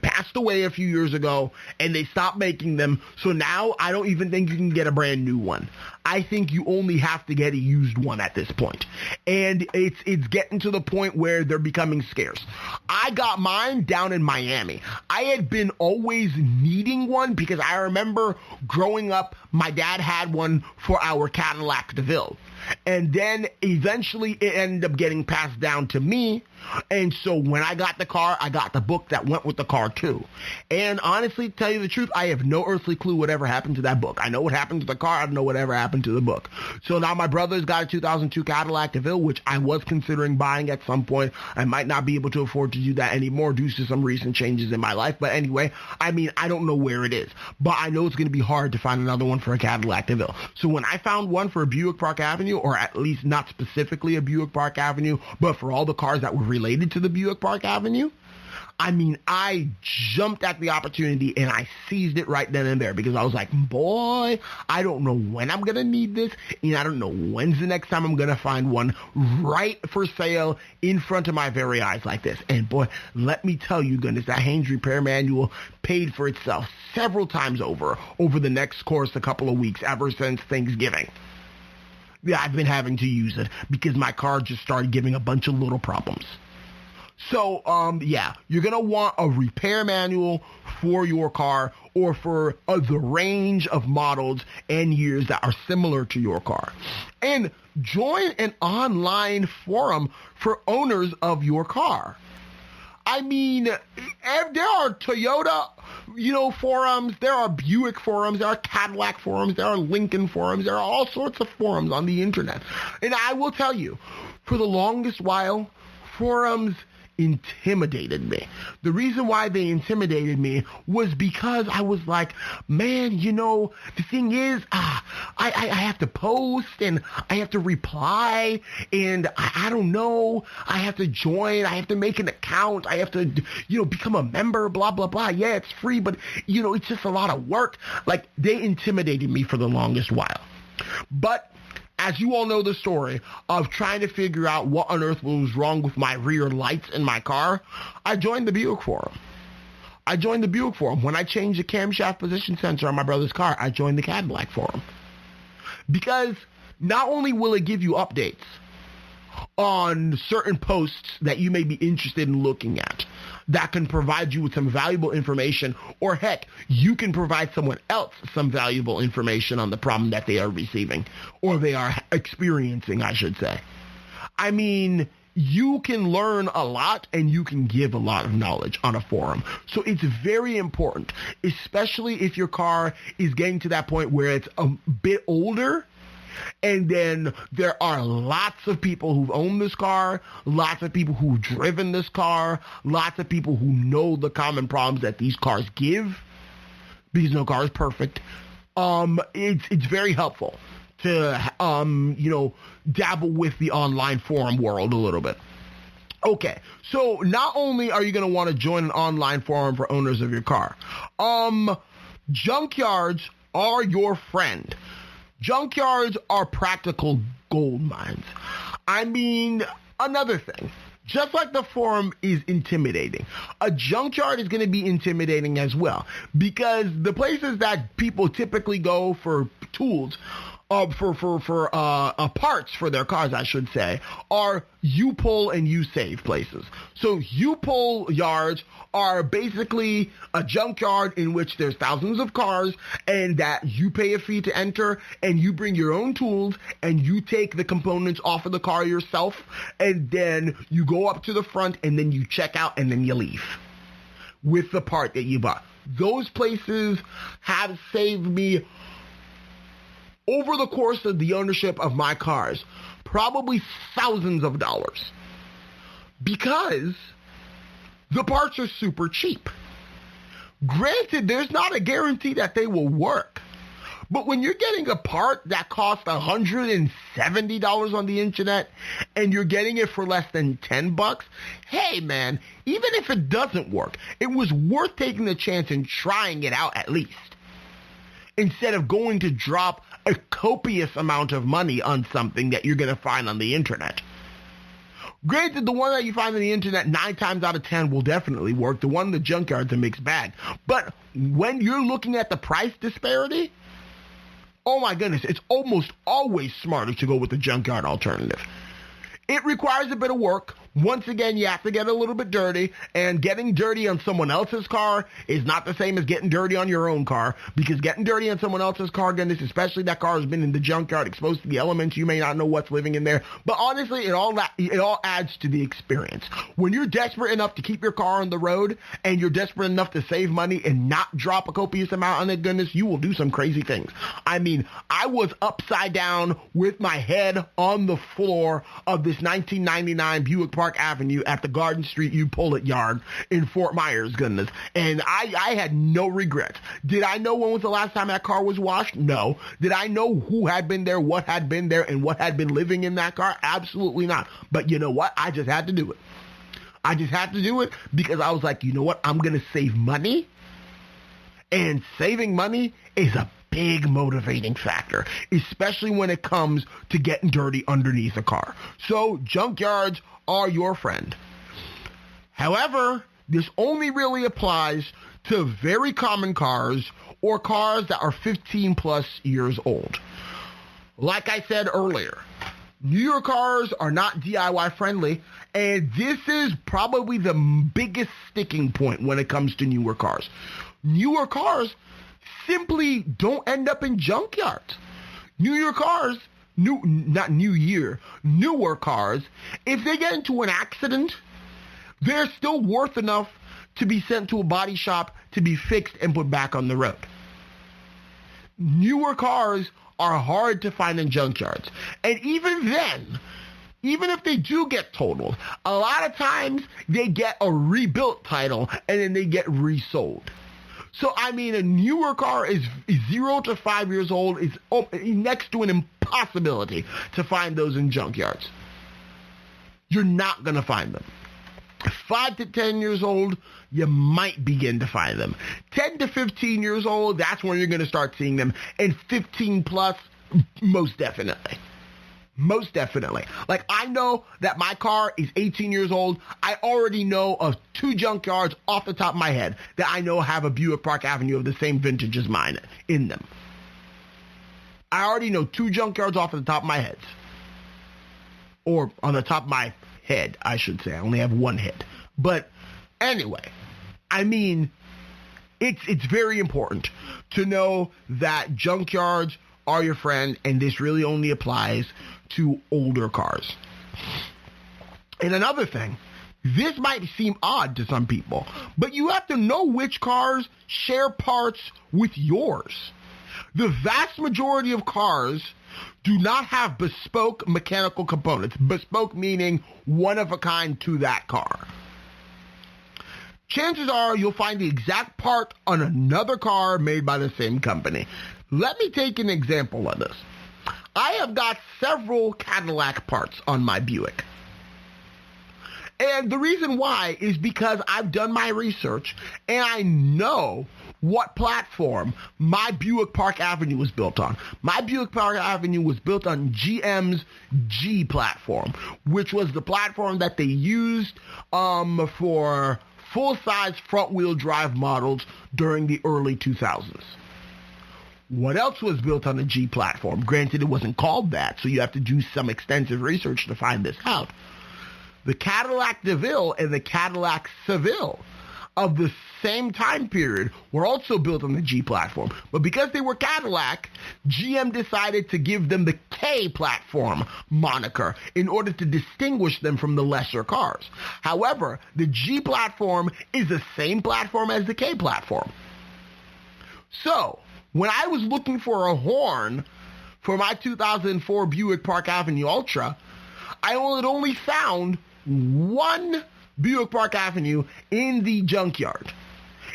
passed away a few years ago and they stopped making them. So now I don't even think you can get a brand new one. I think you only have to get a used one at this point. And it's getting to the point where they're becoming scarce. I got mine down in Miami. I had been always needing one because I remember growing up, my dad had one for our Cadillac DeVille. And then eventually it ended up getting passed down to me. And so when I got the car, I got the book that went with the car too. And honestly, to tell you the truth, I have no earthly clue whatever happened to that book. I know what happened to the car. I don't know whatever happened to the book. So now my brother's got a 2002 Cadillac DeVille, which I was considering buying at some point. I might not be able to afford to do that anymore due to some recent changes in my life. But anyway, I don't know where it is. But I know it's going to be hard to find another one for a Cadillac DeVille. So when I found one for a Buick Park Avenue, or at least not specifically a Buick Park Avenue, but for all the cars that were related to the Buick Park Avenue, I jumped at the opportunity and I seized it right then and there because I was like, boy, I don't know when I'm going to need this, and I don't know when's the next time I'm going to find one right for sale in front of my very eyes like this. And boy, let me tell you, goodness, that Haynes repair manual paid for itself several times over the next course a couple of weeks ever since Thanksgiving. Yeah, I've been having to use it because my car just started giving a bunch of little problems. So, you're going to want a repair manual for your car or for the range of models and years that are similar to your car. And join an online forum for owners of your car. There are Toyota, forums, there are Buick forums, there are Cadillac forums, there are Lincoln forums, there are all sorts of forums on the internet. And I will tell you, for the longest while, forums intimidated me. The reason why they intimidated me was because I was like, man, the thing is, I have to post and I have to reply and I don't know, I have to join, I have to make an account, I have to, become a member, blah, blah, blah. Yeah, it's free, but, it's just a lot of work. Like, they intimidated me for the longest while. But as you all know the story of trying to figure out what on earth was wrong with my rear lights in my car, I joined the Buick forum. When I changed the camshaft position sensor on my brother's car, I joined the Cadillac forum. Because not only will it give you updates on certain posts that you may be interested in looking at that can provide you with some valuable information, or heck, you can provide someone else some valuable information on the problem that they are receiving, or they are experiencing, I should say. You can learn a lot and you can give a lot of knowledge on a forum. So it's very important, especially if your car is getting to that point where it's a bit older And then there are lots of people who've owned this car, lots of people who've driven this car, lots of people who know the common problems that these cars give, because no car is perfect. It's very helpful to, dabble with the online forum world a little bit. Okay, so not only are you going to want to join an online forum for owners of your car, junkyards are your friend. Junkyards are practical gold mines. I mean, another thing, just like the forum is intimidating, a junkyard is going to be intimidating as well, because the places that people typically go for tools, for parts for their cars, I should say, are U-pull and U-save places. So U-pull yards are basically a junkyard in which there's thousands of cars, and that you pay a fee to enter, and you bring your own tools, and you take the components off of the car yourself, and then you go up to the front, and then you check out, and then you leave with the part that you bought. Those places have saved me, over the course of the ownership of my cars, probably thousands of dollars, because the parts are super cheap. Granted, there's not a guarantee that they will work, but when you're getting a part that costs $170 on the internet and you're getting it for less than $10, hey man, even if it doesn't work, it was worth taking the chance and trying it out at least, instead of going to drop a copious amount of money on something that you're going to find on the internet. Granted, the one that you find on the internet 9 times out of 10 will definitely work. The one in the junkyard's a mixed bag. But when you're looking at the price disparity, oh my goodness, it's almost always smarter to go with the junkyard alternative. It requires a bit of work. Once again, you have to get a little bit dirty, and getting dirty on someone else's car is not the same as getting dirty on your own car, because getting dirty on someone else's car, goodness, especially that car has been in the junkyard, exposed to the elements, you may not know what's living in there, but honestly, it all adds to the experience. When you're desperate enough to keep your car on the road, and you're desperate enough to save money and not drop a copious amount on it, goodness, you will do some crazy things. I mean, I was upside down with my head on the floor of this 1999 Buick Park Avenue at the Garden Street U-Pull-It yard in Fort Myers, goodness. And I had no regrets. Did I know when was the last time that car was washed? No. Did I know who had been there, what had been there, and what had been living in that car? Absolutely not. But you know what? I just had to do it. I just had to do it because I was like, you know what? I'm going to save money. And saving money is a big motivating factor, especially when it comes to getting dirty underneath a car. So junkyards are your friend. However, this only really applies to very common cars or cars that are 15 plus years old. Like I said earlier, newer cars are not DIY friendly, and this is probably the biggest sticking point when it comes to newer cars. Newer cars simply don't end up in junkyards. Newer cars, newer cars, if they get into an accident, they're still worth enough to be sent to a body shop to be fixed and put back on the road. Newer cars are hard to find in junkyards. And even then, even if they do get totaled, a lot of times they get a rebuilt title and then they get resold. So, I mean, a newer car is 0 to 5 years old. It's next to an impossibility to find those in junkyards. You're not going to find them. 5 to 10 years old, you might begin to find them. 10 to 15 years old, that's when you're going to start seeing them. And 15 plus, most definitely. Most definitely. Like, I know that my car is 18 years old. I already know of 2 junkyards off the top of my head that I know have a Buick Park Avenue of the same vintage as mine in them. I already know 2 junkyards off the top of my head. Or on the top of my head, I should say. I only have 1 head. But anyway, I mean, it's very important to know that junkyards are your friend, and this really only applies to older cars. And another thing, this might seem odd to some people, but you have to know which cars share parts with yours. The vast majority of cars do not have bespoke mechanical components. Bespoke meaning one of a kind to that car. Chances are you'll find the exact part on another car made by the same company. Let me take an example of this. I have got several Cadillac parts on my Buick. And the reason why is because I've done my research and I know what platform my Buick Park Avenue was built on. My Buick Park Avenue was built on GM's G platform, which was the platform that they used for full-size front-wheel drive models during the early 2000s. What else was built on the G platform? Granted, it wasn't called that, so you have to do some extensive research to find this out. The Cadillac DeVille and the Cadillac Seville of the same time period were also built on the G platform. But because they were Cadillac, GM decided to give them the K platform moniker in order to distinguish them from the lesser cars. However, the G platform is the same platform as the K platform. So, when I was looking for a horn for my 2004 Buick Park Avenue Ultra, I had only found one Buick Park Avenue in the junkyard.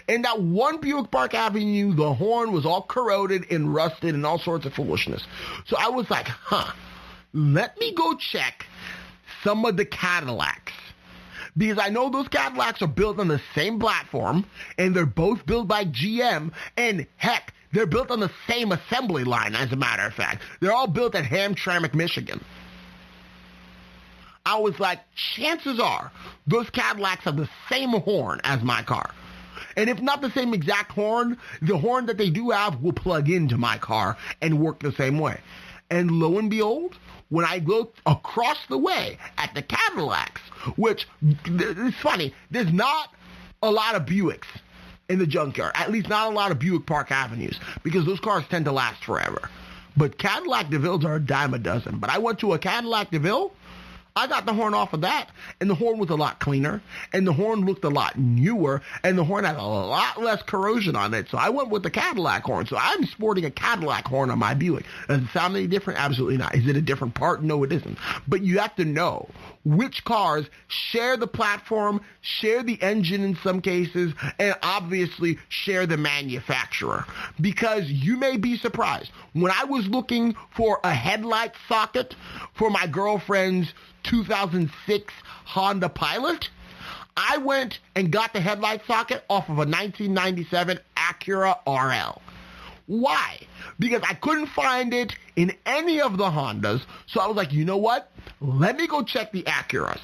And that one Buick Park Avenue, the horn was all corroded and rusted and all sorts of foolishness. So I was like, let me go check some of the Cadillacs. Because I know those Cadillacs are built on the same platform, and they're both built by GM, and heck, they're built on the same assembly line, as a matter of fact. They're all built at Hamtramck, Michigan. I was like, chances are those Cadillacs have the same horn as my car. And if not the same exact horn, the horn that they do have will plug into my car and work the same way. And lo and behold, when I looked across the way at the Cadillacs, which, it's funny, there's not a lot of Buicks in the junkyard, at least not a lot of Buick Park Avenues, because those cars tend to last forever. But Cadillac DeVilles are a dime a dozen. But I went to a Cadillac DeVille, I got the horn off of that, and the horn was a lot cleaner, and the horn looked a lot newer, and the horn had a lot less corrosion on it. So I went with the Cadillac horn. So I'm sporting a Cadillac horn on my Buick. Does it sound any different? Absolutely not. Is it a different part? No, it isn't. But you have to know which cars share the platform, share the engine in some cases, and obviously share the manufacturer. Because you may be surprised. When I was looking for a headlight socket for my girlfriend's 2006 Honda Pilot, I went and got the headlight socket off of a 1997 Acura RL. Why? Because I couldn't find it in any of the Hondas, so I was like, you know what? Let me go check the Acuras.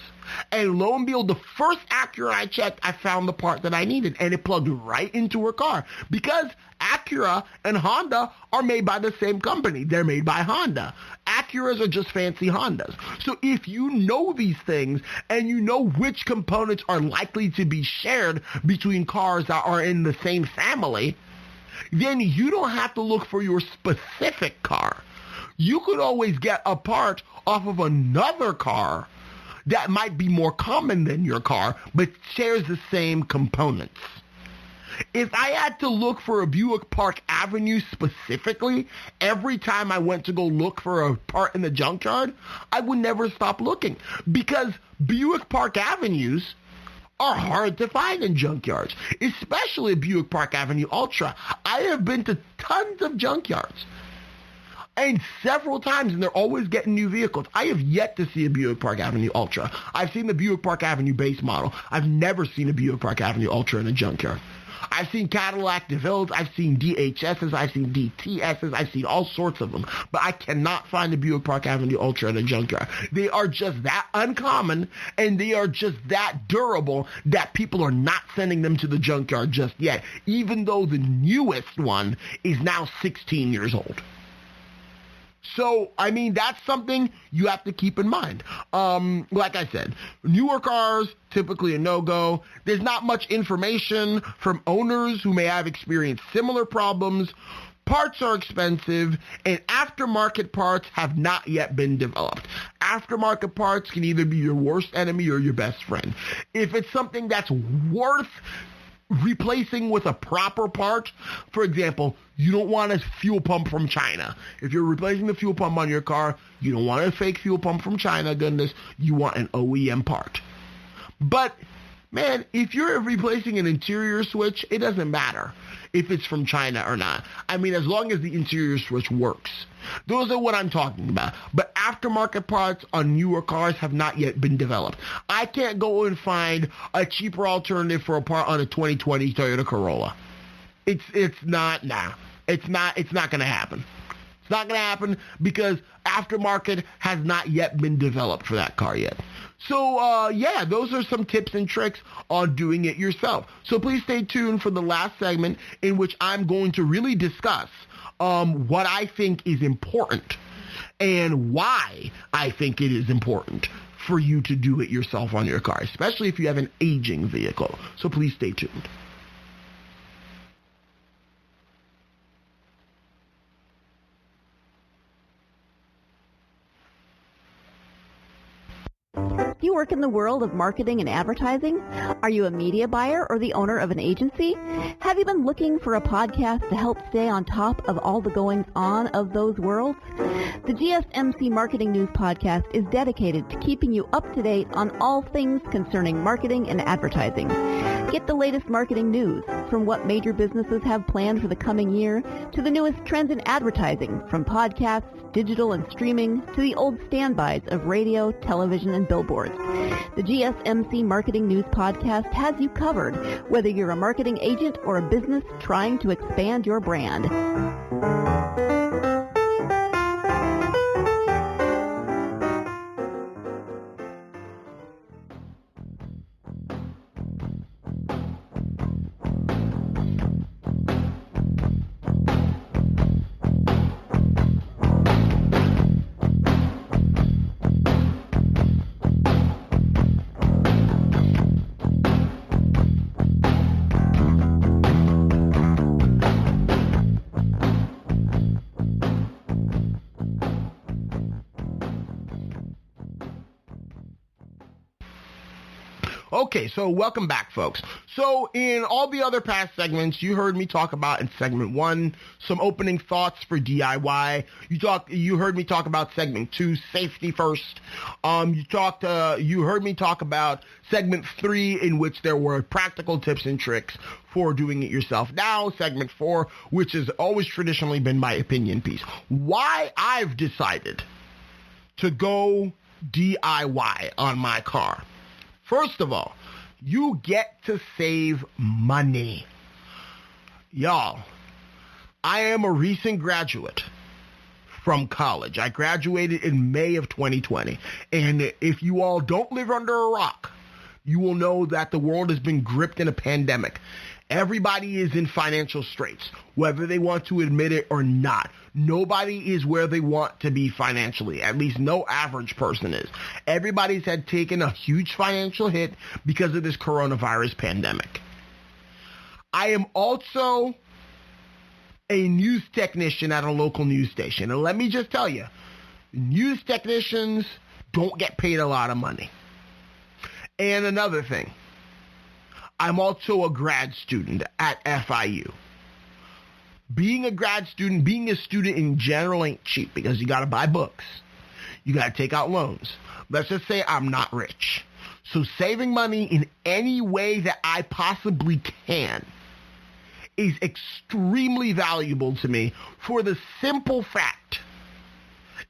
And lo and behold, the first Acura I checked, I found the part that I needed, and it plugged right into her car. Because Acura and Honda are made by the same company. They're made by Honda. Acuras are just fancy Hondas. So if you know these things, and you know which components are likely to be shared between cars that are in the same family, then you don't have to look for your specific car. You could always get a part off of another car that might be more common than your car, but shares the same components. If I had to look for a Buick Park Avenue specifically, every time I went to go look for a part in the junkyard, I would never stop looking. Because Buick Park Avenues are hard to find in junkyards, especially Buick Park Avenue Ultra. I have been to tons of junkyards, and several times, and they're always getting new vehicles. I have yet to see a Buick Park Avenue Ultra. I've seen the Buick Park Avenue base model. I've never seen a Buick Park Avenue Ultra in a junkyard. I've seen Cadillac DeVilles, I've seen DHSs, I've seen DTSs, I've seen all sorts of them. But I cannot find a Buick Park Avenue Ultra in a junkyard. They are just that uncommon, and they are just that durable that people are not sending them to the junkyard just yet, even though the newest one is now 16 years old. So, I mean, that's something you have to keep in mind. Like I said, newer cars, typically a no-go. There's not much information from owners who may have experienced similar problems. Parts are expensive, and aftermarket parts have not yet been developed. Aftermarket parts can either be your worst enemy or your best friend. If it's something that's worth replacing with a proper part. For example, you don't want a fuel pump from China. If you're replacing the fuel pump on your car, you don't want a fake fuel pump from China, goodness. You want an OEM part. But, man, if you're replacing an interior switch, it doesn't matter if it's from China or not. I mean, as long as the interior switch works. Those are what I'm talking about. But aftermarket parts on newer cars have not yet been developed. I can't go and find a cheaper alternative for a part on a 2020 Toyota Corolla. It's not going to happen. It's not going to happen because aftermarket has not yet been developed for that car yet. So, those are some tips and tricks on doing it yourself. So please stay tuned for the last segment in which I'm going to really discuss what I think is important and why I think it is important for you to do it yourself on your car, especially if you have an aging vehicle. So please stay tuned. Do you work in the world of marketing and advertising? Are you a media buyer or the owner of an agency? Have you been looking for a podcast to help stay on top of all the goings-on of those worlds? The GSMC Marketing News Podcast is dedicated to keeping you up to date on all things concerning marketing and advertising. Get the latest marketing news, from what major businesses have planned for the coming year to the newest trends in advertising, from podcasts, digital and streaming, to the old standbys of radio, television, and billboards. The GSMC Marketing News Podcast has you covered, whether you're a marketing agent or a business trying to expand your brand. Okay, so welcome back, folks. So in all the other past segments, you heard me talk about in segment 1, some opening thoughts for DIY. You heard me talk about segment 2, safety first. You heard me talk about segment 3, in which there were practical tips and tricks for doing it yourself. Now, segment 4, which has always traditionally been my opinion piece. Why I've decided to go DIY on my car. First of all, you get to save money. Y'all, I am a recent graduate from college. I graduated in May of 2020. And if you all don't live under a rock, you will know that the world has been gripped in a pandemic. Everybody is in financial straits, whether they want to admit it or not. Nobody is where they want to be financially. At least no average person is. Everybody's had taken a huge financial hit because of this coronavirus pandemic. I am also a news technician at a local news station. And let me just tell you, news technicians don't get paid a lot of money. And another thing, I'm also a grad student at FIU. Being a grad student, being a student in general ain't cheap because you got to buy books. You got to take out loans. Let's just say I'm not rich. So saving money in any way that I possibly can is extremely valuable to me for the simple fact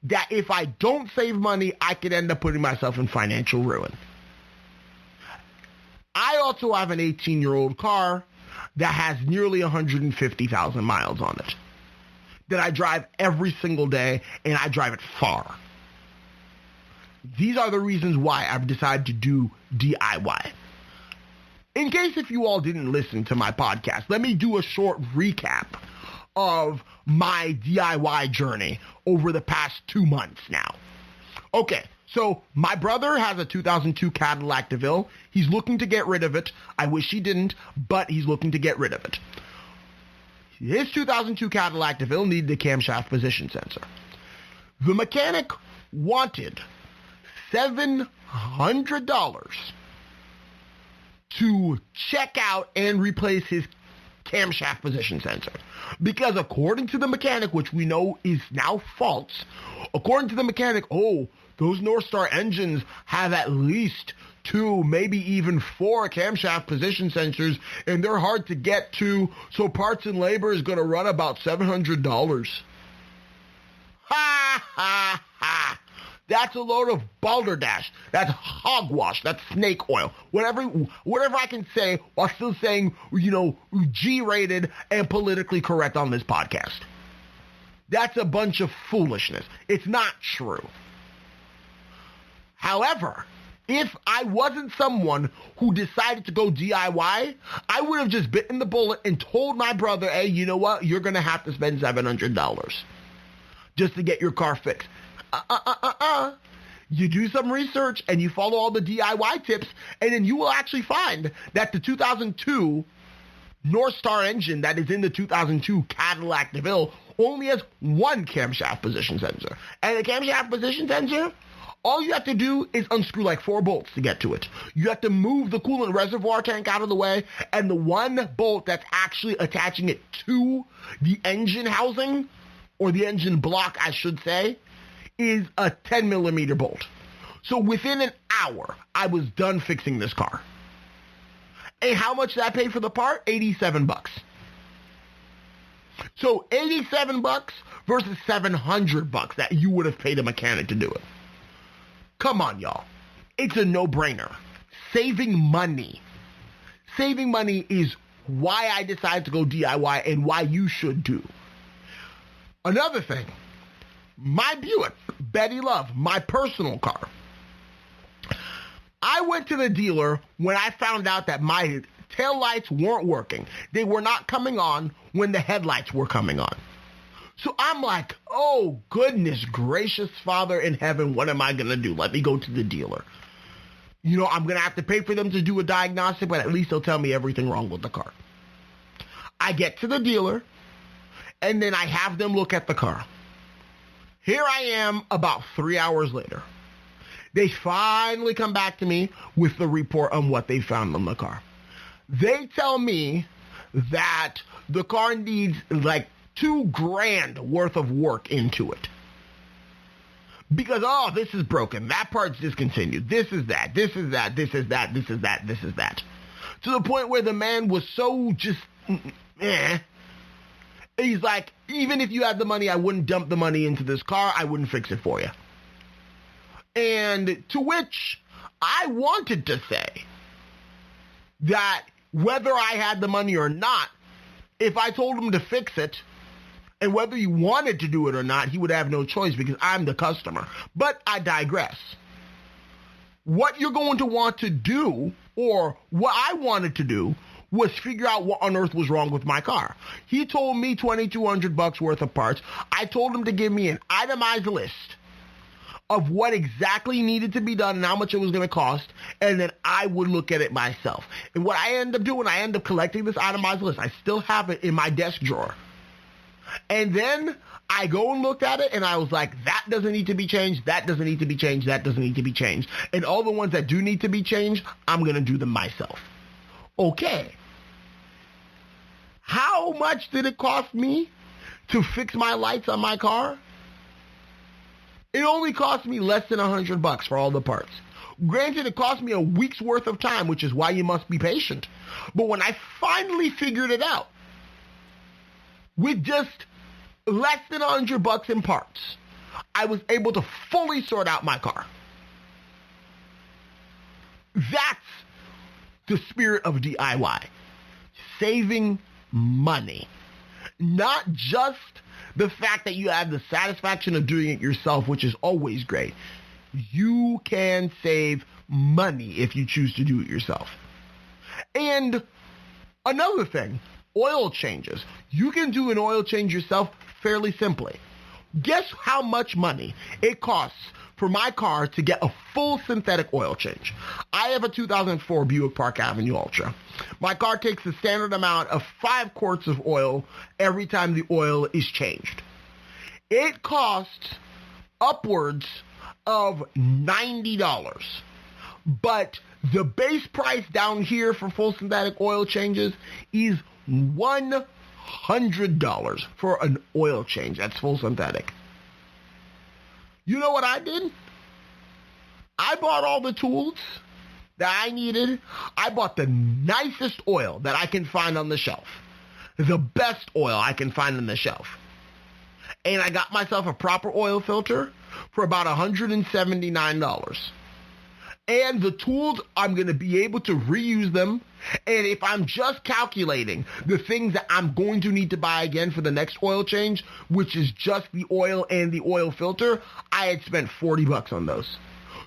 that if I don't save money, I could end up putting myself in financial ruin. I also have an 18-year-old car that has nearly 150,000 miles on it that I drive every single day, and I drive it far. These are the reasons why I've decided to do DIY. In case if you all didn't listen to my podcast, let me do a short recap of my DIY journey over the past 2 months now. Okay. So my brother has a 2002 Cadillac DeVille. He's looking to get rid of it. I wish he didn't, but he's looking to get rid of it. His 2002 Cadillac DeVille needed a camshaft position sensor. The mechanic wanted $700 to check out and replace his camshaft position sensor. Because according to the mechanic, which we know is now false, according to the mechanic, those North Star engines have at least 2, maybe even 4 camshaft position sensors, and they're hard to get to, so parts and labor is going to run about $700. Ha, ha, ha. That's a load of balderdash. That's hogwash. That's snake oil. Whatever I can say while still saying, G-rated and politically correct on this podcast. That's a bunch of foolishness. It's not true. However, if I wasn't someone who decided to go DIY, I would have just bitten the bullet and told my brother, hey, you know what? You're going to have to spend $700 just to get your car fixed. You do some research and you follow all the DIY tips, and then you will actually find that the 2002 North Star engine that is in the 2002 Cadillac DeVille only has 1 camshaft position sensor. And the camshaft position sensor, all you have to do is unscrew like 4 bolts to get to it. You have to move the coolant reservoir tank out of the way, and the one bolt that's actually attaching it to the engine housing, or the engine block, I should say, is a 10 millimeter bolt. So within an hour, I was done fixing this car. And how much did I pay for the part? $87. So $87 versus $700 that you would have paid a mechanic to do it. Come on, y'all. It's a no-brainer. Saving money. Saving money is why I decided to go DIY and why you should too. Another thing, my Buick, Betty Love, my personal car. I went to the dealer when I found out that my taillights weren't working. They were not coming on when the headlights were coming on. So I'm like, oh, goodness gracious, Father in heaven, what am I going to do? Let me go to the dealer. I'm going to have to pay for them to do a diagnostic, but at least they'll tell me everything wrong with the car. I get to the dealer, and then I have them look at the car. Here I am about 3 hours later. They finally come back to me with the report on what they found on the car. They tell me that the car needs like $2,000 worth of work into it. Because, this is broken. That part's discontinued. This is that. This is that. This is that. This is that. This is that. To the point where the man was so just, He's like, even if you had the money, I wouldn't dump the money into this car. I wouldn't fix it for you. And to which I wanted to say that whether I had the money or not, if I told him to fix it, and whether he wanted to do it or not, he would have no choice because I'm the customer. But I digress. What you're going to want to do, or what I wanted to do, was figure out what on earth was wrong with my car. He told me $2,200 worth of parts. I told him to give me an itemized list of what exactly needed to be done and how much it was going to cost, and then I would look at it myself. And what I end up doing, I end up collecting this itemized list. I still have it in my desk drawer. And then I go and looked at it, and I was like, that doesn't need to be changed, that doesn't need to be changed, that doesn't need to be changed. And all the ones that do need to be changed, I'm going to do them myself. Okay. How much did it cost me to fix my lights on my car? It only cost me less than $100 for all the parts. Granted, it cost me a week's worth of time, which is why you must be patient. But when I finally figured it out, with just less than $100 in parts, I was able to fully sort out my car. That's the spirit of DIY. Saving money. Not just the fact that you have the satisfaction of doing it yourself, which is always great. You can save money if you choose to do it yourself. And another thing, oil changes. You can do an oil change yourself fairly simply. Guess how much money it costs for my car to get a full synthetic oil change. I have a 2004 Buick Park Avenue Ultra. My car takes the standard amount of 5 quarts of oil every time the oil is changed. It costs upwards of $90. But The base price down here for full synthetic oil changes is $100 for an oil change. That's full synthetic. You know what I did? I bought all the tools that I needed. I bought the nicest oil that I can find on the shelf. The best oil I can find on the shelf. And I got myself a proper oil filter for about $179. And the tools, I'm going to be able to reuse them. And if I'm just calculating the things that I'm going to need to buy again for the next oil change, which is just the oil and the oil filter, I had spent $40 on those.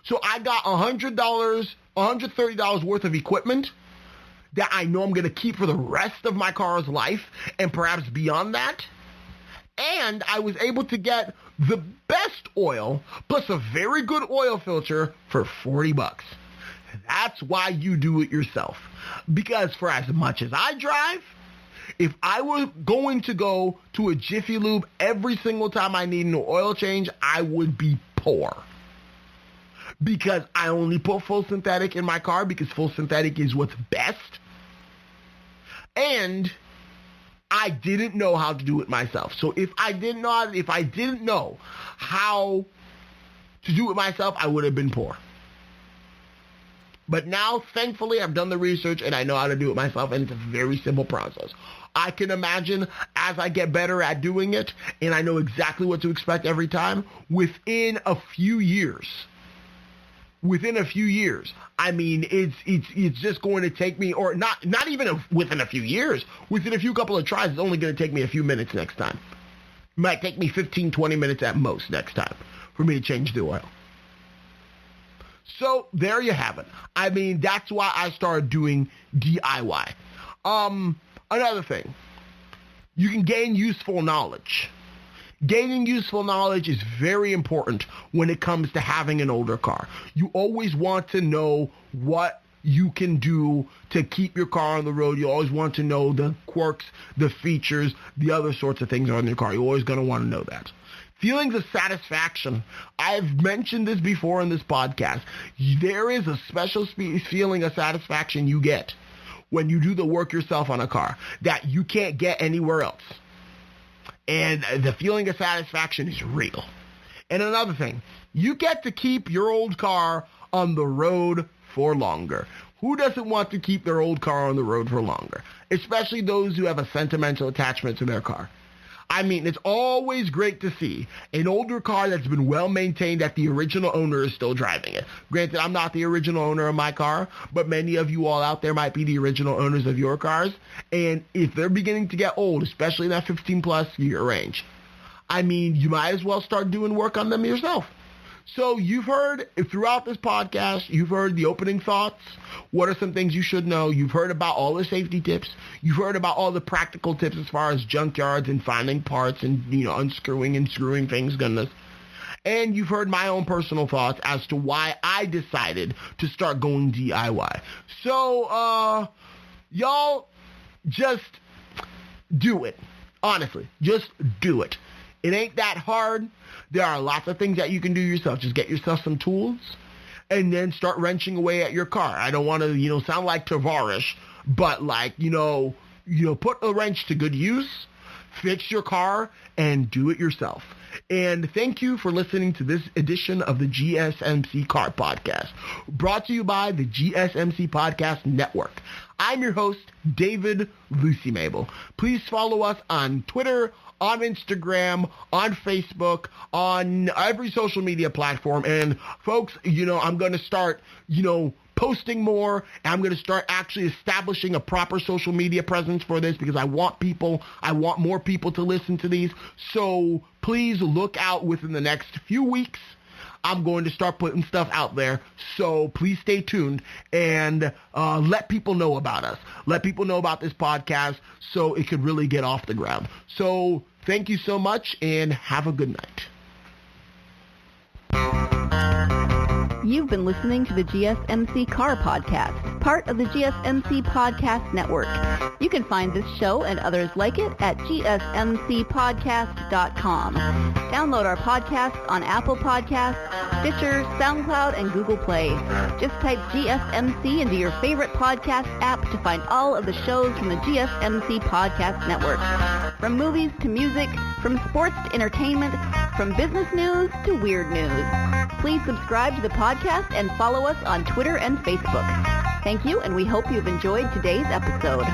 So I got $130 worth of equipment that I know I'm going to keep for the rest of my car's life and perhaps beyond that. And I was able to get the best oil plus a very good oil filter for $40. That's why you do it yourself. Because for as much as I drive, if I were going to go to a Jiffy Lube every single time I need an oil change, I would be poor. Because I only put full synthetic in my car because full synthetic is what's best. And I didn't know how to do it myself. So if I didn't know how to do it myself, I would have been poor. But now, thankfully, I've done the research and I know how to do it myself, and it's a very simple process. I can imagine as I get better at doing it and I know exactly what to expect every time, within a few years, I mean, it's just going to take me, or not even within a few years, within a few couple of tries, it's only going to take me a few minutes next time. It might take me 15, 20 minutes at most next time for me to change the oil. So there you have it. I mean, that's why I started doing DIY. Another thing, you can gain useful knowledge. Gaining useful knowledge is very important when it comes to having an older car. You always want to know what you can do to keep your car on the road. You always want to know the quirks, the features, the other sorts of things on your car. You're always going to want to know that. Feelings of satisfaction. I've mentioned this before in this podcast. There is a special feeling of satisfaction you get when you do the work yourself on a car that you can't get anywhere else. And the feeling of satisfaction is real. And another thing, you get to keep your old car on the road for longer. Who doesn't want to keep their old car on the road for longer? Especially those who have a sentimental attachment to their car. I mean, it's always great to see an older car that's been well maintained that the original owner is still driving it. Granted, I'm not the original owner of my car, but many of you all out there might be the original owners of your cars. And if they're beginning to get old, especially in that 15-plus year range, I mean, you might as well start doing work on them yourself. So you've heard throughout this podcast, you've heard the opening thoughts. What are some things you should know? You've heard about all the safety tips. You've heard about all the practical tips as far as junkyards and finding parts and, unscrewing and screwing things, goodness. And you've heard my own personal thoughts as to why I decided to start going DIY. So, y'all just do it. Honestly, just do it. It ain't that hard. There are lots of things that you can do yourself. Just get yourself some tools and then start wrenching away at your car. I don't want to, sound like Tavarish, but put a wrench to good use, fix your car, and do it yourself. And thank you for listening to this edition of the GSMC Car Podcast, brought to you by the GSMC Podcast Network. I'm your host, David Lucy Mabel. Please follow us on Twitter, on Instagram, on Facebook, on every social media platform. And folks, I'm going to start, posting more, and I'm going to start actually establishing a proper social media presence for this because I want more people to listen to these. So please look out within the next few weeks. I'm going to start putting stuff out there, so please stay tuned and let people know about us. Let people know about this podcast so it could really get off the ground. So thank you so much, and have a good night. You've been listening to the GSMC Car Podcast. part of the GSMC Podcast Network. You can find this show and others like it at gsmcpodcast.com. Download our podcasts on Apple Podcasts, Stitcher, SoundCloud, and Google Play. Just type GSMC into your favorite podcast app to find all of the shows from the GSMC Podcast Network. From movies to music, from sports to entertainment, from business news to weird news. Please subscribe to the podcast and follow us on Twitter and Facebook. Thank you, and we hope you've enjoyed today's episode.